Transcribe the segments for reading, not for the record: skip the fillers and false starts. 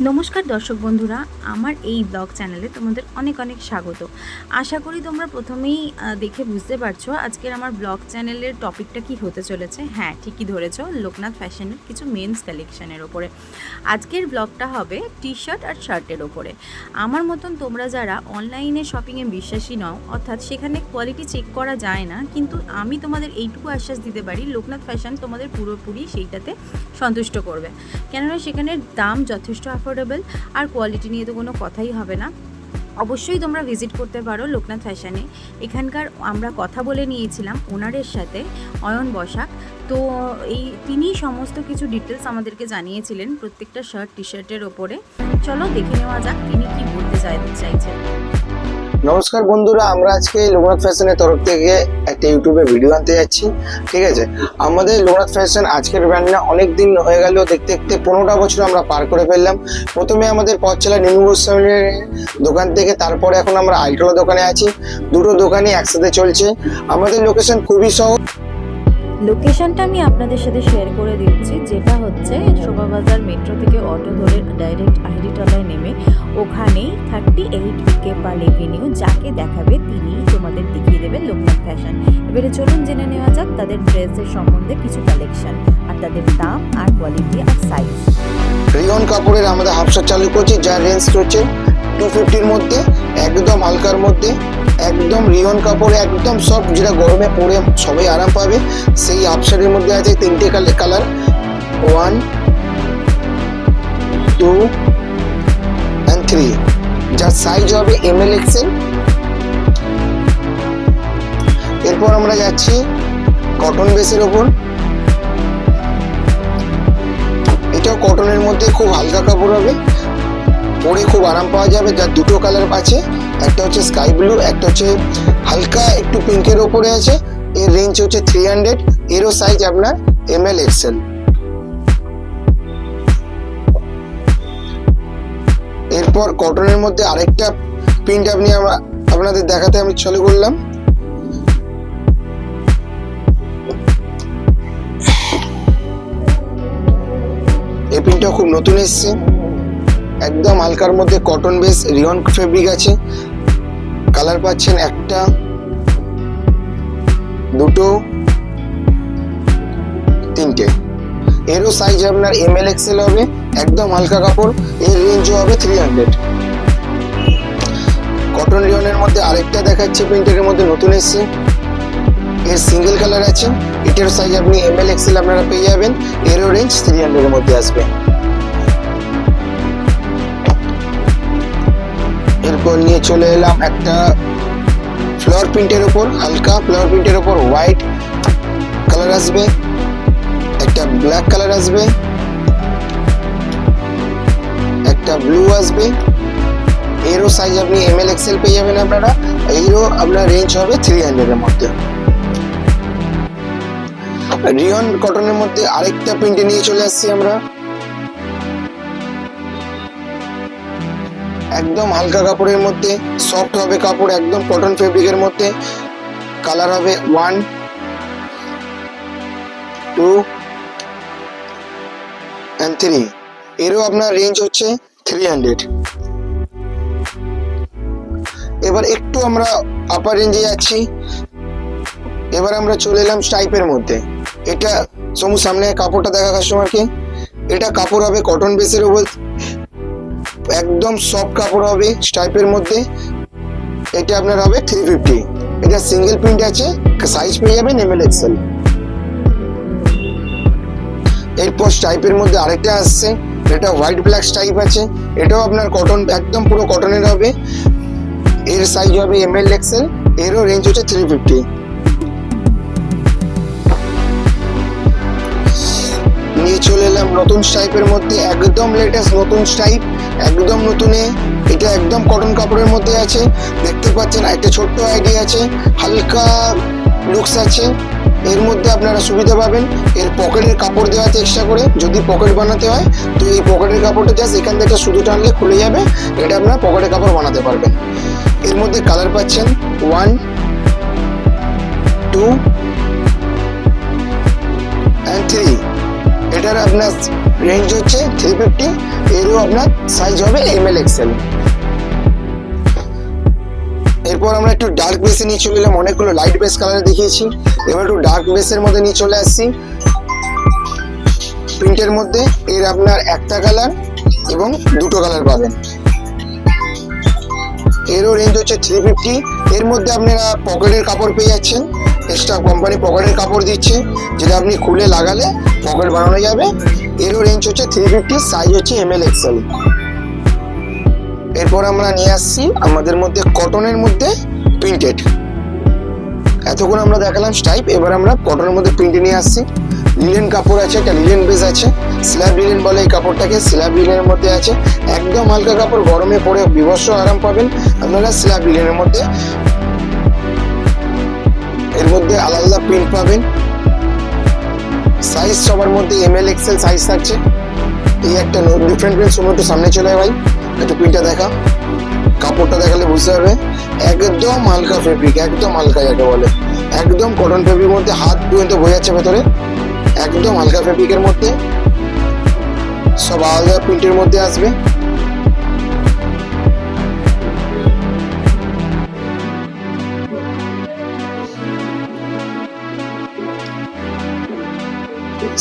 নমস্কার দর্শক বন্ধুরা, আমার এই ব্লগ চ্যানেলে তোমাদের অনেক অনেক স্বাগত। আশা করি তোমরা প্রথমেই দেখে বুঝতে পারছো আজকের আমার ব্লগ চ্যানেলের টপিকটা কি হতে চলেছে। হ্যাঁ, ঠিকই ধরেছো, লোকনাথ ফ্যাশনের কিছু মেন্স কালেকশনের ওপরে আজকের ব্লগটা হবে। টি শার্ট আর শার্টের ওপরে আমার মতন তোমরা যারা অনলাইনে শপিংয়ে বিশ্বাসী নও, অর্থাৎ সেখানে কোয়ালিটি চেক করা যায় না, কিন্তু আমি তোমাদের এইটুকু আশ্বাস দিতে পারি লোকনাথ ফ্যাশন তোমাদের পুরোপুরি সেইটাতে সন্তুষ্ট করবে। কেননা সেখানের দাম যথেষ্ট অ্যাফোর্ডেবল আর কোয়ালিটি নিয়ে তো কোনো কথাই হবে না। অবশ্যই তোমরা ভিজিট করতে পারো লোকনাথ ফ্যাশনে। এখানকার আমরা কথা বলে নিয়েছিলাম ওনারের সাথে, অয়ন বসাক। তো তিনি সমস্ত কিছু ডিটেলস আমাদেরকে জানিয়েছিলেন প্রত্যেকটা শার্ট টি শার্টের ওপরে। চলো দেখে নেওয়া যাক তিনি কি বলতে চাইছেন। নমস্কার বন্ধুরা, আমরা আজকে লোকনাথ ফ্যাশনের তরফ থেকে একটা ইউটিউবে ভিডিও আনতে যাচ্ছি। ঠিক আছে, আমাদের লোকনাথ ফ্যাশন আজকের ব্র্যান্ড না, অনেক দিন হয়ে গেল, দেখতে দেখতে 15টা বছর আমরা পার করে ফেললাম। প্রথমে আমাদের পথ চলা নিমু গোস্বামীর দোকান থেকে, তারপরে এখন আমরা আইটোলা দোকানে আছি। দুটো দোকানই একসাথে চলছে। আমাদের লোকেশন খুবই সহজ। লোকেশনটা আমি আপনাদের সাথে শেয়ার করে দিচ্ছি, যেটা হচ্ছে শোভাবাজার মেট্রো থেকে অটো ধরে ডাইরেক্ট আহিরিটলায় নেমে ওখানেই 38 বিকে পাল এভিনিউ, যাকে দেখাবে তিনি তোমাদের দেখিয়ে দেবে লোকনাথ ফ্যাশন। এবারে চলুন জেনে নেওয়া যাক তাদের ড্রেসের সম্বন্ধে কিছু কালেকশন আর তাদের দাম আর কোয়ালিটি আর সাইজ। রিয়ন কাপড়ের আমাদের হাফ শার্ট চালু করছি, যার রেঞ্জ হচ্ছে 250-র মধ্যে, একদম হালকার মধ্যে, একদম রিয়ন কাপড়ে একদম সফট, যেটা গরমে পরে সবাই আরাম পাবে। সেই হাফ শার্টের মধ্যে আছে 3টে কালার, 1, 2 and 3, যার সাইজ হবে ML XL। এরপর আমরা যাচ্ছি কটন বেসের ওপর। এটাও কটনের মধ্যে খুব হালকা কাপড় হবে, পরে খুব আরাম পাওয়া যাবে। যার দুটো কালার আছে, একটা হচ্ছে স্কাই ব্লু, একটা হচ্ছে হালকা একটু পিঙ্কের ওপরে আছে। এর রেঞ্জ হচ্ছে 300, এরও সাইজ আপনার ML XL। এরপর কটনের মধ্যে আরেকটা প্রিন্ট আপনাদের দেখাতে আমি চালু করলাম। এই প্রিন্টটা খুব নতুন এসছে, একদম হালকার মধ্যে কটন বেস রিয়ন ফেব্রিক আছে। কালার পাচ্ছেন একটা, দুটো, তিনটে। এরও সাইজ আপনার ML XL হবে, একদম হালকা কাপড়। এর রেঞ্জও হবে 300। কটন রিয়নের মধ্যে আরেকটা দেখাচ্ছে, প্রিন্টের মধ্যে নতুন এসছে। এর সিঙ্গেল কালার আছে, এটার সাইজ আপনি ML XL আপনারা পেয়ে যাবেন। এরও রেঞ্জ 300 এর মধ্যে আসবে। এরপর নিয়ে চলে এলাম একটা ফ্লাওয়ার প্রিন্টের উপর, হালকা ফ্লাওয়ার প্রিন্টের উপর হোয়াইট কালার আসবে, একটা ব্ল্যাক কালার আসবে, একটা ব্লু আসবে। এরও সাইজ আপনি ML XL পেয়ে যাবেন আপনারা। এরও আপনার রেঞ্জ হবে 300 এর মধ্যে। রিয়ন কটনের মধ্যে আরেকটা প্রিন্টে নিয়ে চলে আসছি আমরা, একদম হালকা কাপড়ের মধ্যে, সফট হবে কাপড়, একদম কটন ফেব্রিকের মধ্যে। কালার হবে 1, 2 and 3। এরও আপনার রেঞ্জ হচ্ছে 300। এবার একটু আমরা আপার রেঞ্জে যাচ্ছি। এবার আমরা চলে এলাম স্টাইপের মধ্যে। এটা সামনে কাপড়টা দেখা কাস্টমারকে। এটা কাপড় হবে কটন বেসের উপর, একদম সফট কাপড় হবে স্টাইপের মধ্যে। এটা আপনার হবে 350। এটা সিঙ্গেল প্রিন্ট আছে, সাইজ পেয়ে যাবেন ML XL। এরপর স্টাইপের মধ্যে আরেকটা আসছে, এটা হোয়াইট ব্ল্যাক স্টাইপ আছে। এটাও আপনার কটন, একদম পুরো কটনের হবে। এর সাইজ হবে ML XL। এরও রেঞ্জ হচ্ছে 350। নিয়ে চলে এলাম নতুন স্টাইপের মধ্যে, একদম লেটেস্ট নতুন স্টাইপ, একদম নতুনে। এটা একদম কটন কাপড়ের মধ্যে আছে, দেখতে পাচ্ছেন। একটা ছোট্ট আইডিয়া আছে, হালকা লুকস আছে। এর মধ্যে আপনারা সুবিধা পাবেন, এর পকেটের কাপড় দেওয়া আছে এক্সট্রা করে। যদি পকেট বানাতে হয় তো এই পকেটের কাপড়টা জাস্ট এখান থেকে শুধু টানলে খুলে যাবে, এটা আপনারা পকেটের কাপড় বানাতে পারবেন। এর মধ্যে কালার পাচ্ছেন 1, 2 and 3। এটার আপনার রেঞ্জ হচ্ছে 350, এরও আপনার সাইজ হবে ML XL। এরপর আমরা একটু ডার্ক বেসে নিয়ে চলে এলাম, অনেকগুলো লাইট বেস কালার দেখিয়েছি, এবার একটু ডার্ক বেসের মধ্যে নিয়ে চলে আসছি। প্রিন্টের মধ্যে এর আপনার একটা কালার এবং দুটো কালার পাবেন। এরও রেঞ্জ হচ্ছে 350, এর মধ্যে আপনারা পকেটের কাপড় পেয়ে যাচ্ছেন, এক্সট্রা কোম্পানি পকেটের কাপড় দিচ্ছে, যেটা আপনি খুলে লাগালে পকেট বানানো যাবে। এরও রেঞ্জ হচ্ছে 350, সাইজ হচ্ছে ML XL। এরপর আমরা নিয়ে আসছি আমাদের মধ্যে কটনের মধ্যে প্রিন্টেড। এতক্ষণ আমরা দেখালাম স্টাইপ, এবার আমরা কটনের মধ্যে প্রিন্টে নিয়ে আসছি। লিলেন কাপড় আছে, একটা লিলেন বেস আছে, স্ল্যাব লিলেন বলে এই কাপড়টাকে, স্ল্যাব লিলেনের মধ্যে আছে, একদম হালকা কাপড়, গরমে পরে বিভৎস আরাম পাবেন আপনারা স্ল্যাব লিলেনের মধ্যে। এর মধ্যে আলাদা আলাদা প্রিন্ট পাবেন, সাইজ সবার মধ্যে ML XL সাইজ থাকছে। এই একটা ডিফারেন্ট প্রিন্ট, সময় একটু সামনে চলে ভাই, একটু প্রিন্টটা দেখা, কাপড়টা দেখালে বুঝতে পারবে। একদম হালকা ফেব্রিক, একদম হালকা যাকে বলে, একদম কটন ফেব্রিকের মধ্যে, হাত পর্যন্ত বোঝা যাচ্ছে ভেতরে, একদম হালকা ফেব্রিকের মধ্যে, সব আলাদা প্রিন্টের মধ্যে আসবে।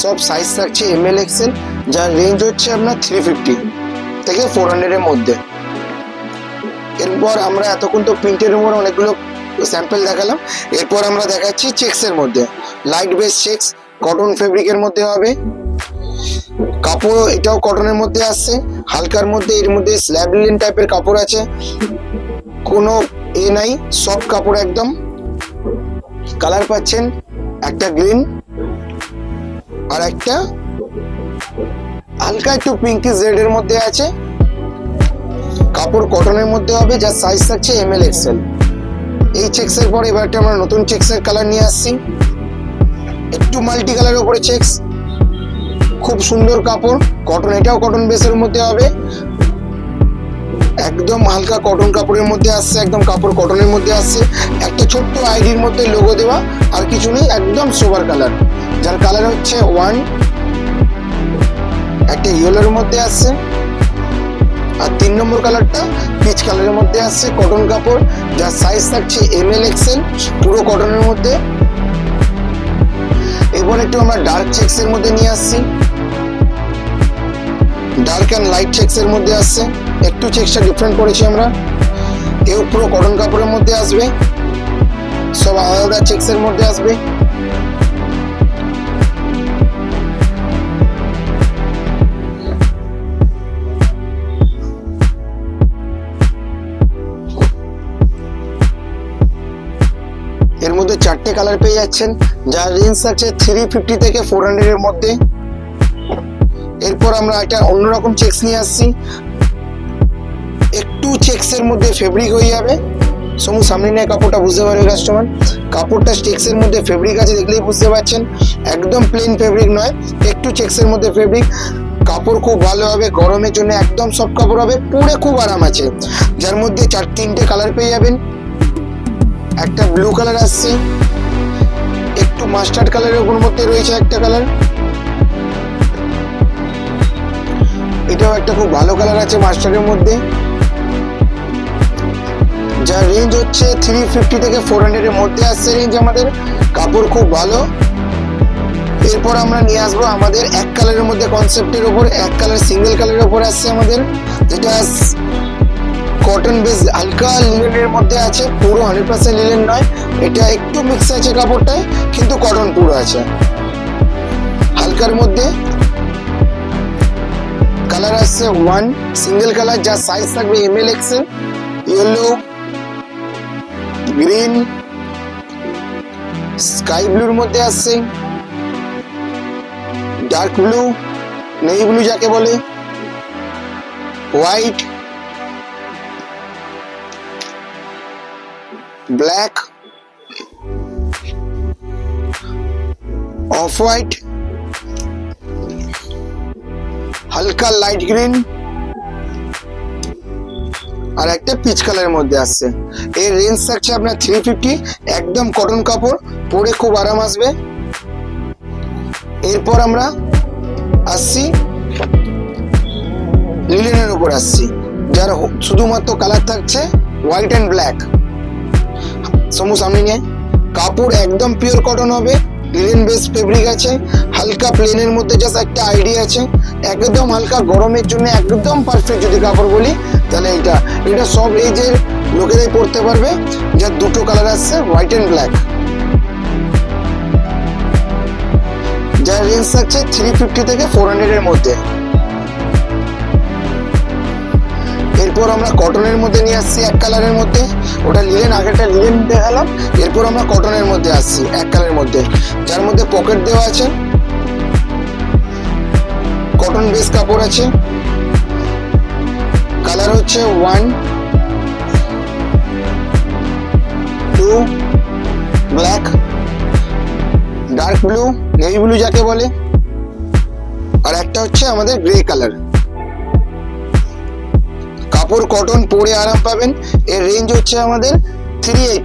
সব সাইজ থাকছে ML XL, যার রেঞ্জ হচ্ছে আপনার 350 থেকে 400 এর মধ্যে। এরপর আমরা এতক্ষণ তো প্রিন্টের উপর অনেকগুলো স্যাম্পল দেখালাম, এরপর আমরা দেখাচ্ছি চেক্সের মধ্যে। লাইট বেস চেক্স, কটন ফেব্রিকের মধ্যে হবে, কাপড় এটাও কটনের মধ্যে আসছে, হালকার মধ্যে। এর মধ্যে স্ল্যাব লিনেন টাইপের কাপড় আছে, কোনো নাই, সফট কাপড় একদম। কালার পাচ্ছেন একটা গ্রিন আর একটা হালকা একটু পিঙ্কিশ রেড এর মধ্যে আছে। কাপড় কটনের মধ্যে হবে, যার সাইজ থাকছে ML XL। এই চেক্সের পরে এবার আমরা নতুন চেক্সের কালার নিয়ে আসছি, একটু মাল্টি কালারের উপরে চেক্স, খুব সুন্দর কাপড়, কটন, এটাও কটন বেসের মধ্যে হবে, একদম হালকা কটন কাপড়ের মধ্যে আসছে, একদম কাপড় কটনের মধ্যে আসছে। একটা ছোট্ট আইডির মধ্যে লোগো দেওয়া, আর কিছু নেই, একদম সোবার কালার, যার কালার হচ্ছে 1, একটা ইয়েলোর মধ্যে আসছে, আর 3 নম্বর কালারটা পিচ কালারের মধ্যে আসছে, কটন কাপড়, যার সাইজ থাকছে ML XL, পুরো কটনের মধ্যে। এবার একটু আমরা ডার্ক চেক্সের মধ্যে নিয়ে আসছি, ডার্ক অ্যান্ড লাইট চেক্সের মধ্যে আসছে, একটু চেক্সটা ডিফারেন্ট করেছি আমরা। এও পুরো কটন কাপড়ের মধ্যে আসবে, সব আলাদা চেক্সের মধ্যে আসবে। এর মধ্যে 4টে কালার পেয়ে যাচ্ছেন, যার রেঞ্জ আছে 350 থেকে 400 এর মধ্যে। এরপর আমরা একটা অন্যরকম চেক্স নিয়ে আসছি, একটু চেক্সের মধ্যে ফেব্রিক হয়ে যাবে। সামনে নিয়ে কাপড়টা বুঝতে পারবে কাস্টমার, কাপড়টা চেক্সের মধ্যে ফেব্রিক আছে, দেখলেই বুঝতে পারছেন, একদম প্লেন ফেব্রিক নয়, একটু চেক্সের মধ্যে ফেব্রিক। কাপড় খুব ভালো হবে, গরমের জন্য একদম সফট কাপড় হবে, পরে খুব আরাম আছে। যার মধ্যে 3টে কালার পেয়ে যাবেন, একটা ব্লু কালার আসছে, একটু মাস্টার্ড কালারের উপর মধ্যে রয়েছে একটা কালার, এটাও একটা খুব ভালো কালার আছে মাস্টার্ডের মধ্যে, যার রেঞ্জ হচ্ছে 350 থেকে 400 এর মধ্যে আসছে রেঞ্জ আমাদের। কাপড় খুব ভালো। এরপর আমরা নিয়ে আসবো আমাদের এক কালারের মধ্যে কনসেপ্টের উপর, এক কালার সিঙ্গেল কালারের উপর আসছে আমাদের, যেটা কটন বেস হালকা লিলেনের মধ্যে আছে, পুরো 100% লিলেন নয়, এটা একটু মিক্স আছে কাপড়টায়, কিন্তু কটন পুরো আছে। হালকার মধ্যে কালার আসছে 1 সিঙ্গেল কালার, যার সাইজ থাকবে ML XL, yellow, green, sky ব্লুর মধ্যে আসছে, ডার্ক ব্লু, নেভি ব্লু যাকে বলে, হোয়াইট, ব্ল্যাক, অফ হোয়াইট, হালকা লাইট গ্রিন, আর একটা পিচ কালারের মধ্যে আসছে। এর রেঞ্জ থাকছে আপনার 350, একদম কটন কাপড়, পরে খুব আরাম আসবে। এরপর আমরা আসছি লিলেনের উপর আসছি, যার শুধুমাত্র কালার থাকছে হোয়াইট অ্যান্ড ব্ল্যাক। সমু সামনে নিয়ে, কাপড় একদম পিওর কটন হবে, লিলেন বেস ফেব্রিক আছে, হালকা প্লেনের মধ্যে জাস্ট একটা আইডিয়া আছে, একদম হালকা গরমের জন্য একদম পারফেক্ট। যদি কাপড় বলি তাহলে এটা সব এজের লোকেরাই পরতে পারবে। যার দুটো কালার আসছে হোয়াইট অ্যান্ড ব্ল্যাক, যার রেঞ্জ থাকছে 350 থেকে 400 এর মধ্যে। এরপর আমরা কটনের মধ্যে নিয়ে আসছি এক কালারের মধ্যে, ওটা লিলেন, আগেরটা লিলেন দেখালাম। এরপর আমরা কটনের মধ্যে আসছি এক কালারের মধ্যে, যার মধ্যে পকেট দেওয়া আছে, কটন বেস কাপড় আছে। কালার হচ্ছে 1, 2, black, dark blue, navy blue যাকে বলে, আর একটা হচ্ছে আমাদের গ্রে কালার। কাপড় কটন, পরে আরাম পাবেন। এর রেঞ্জ হচ্ছে আমাদের 380।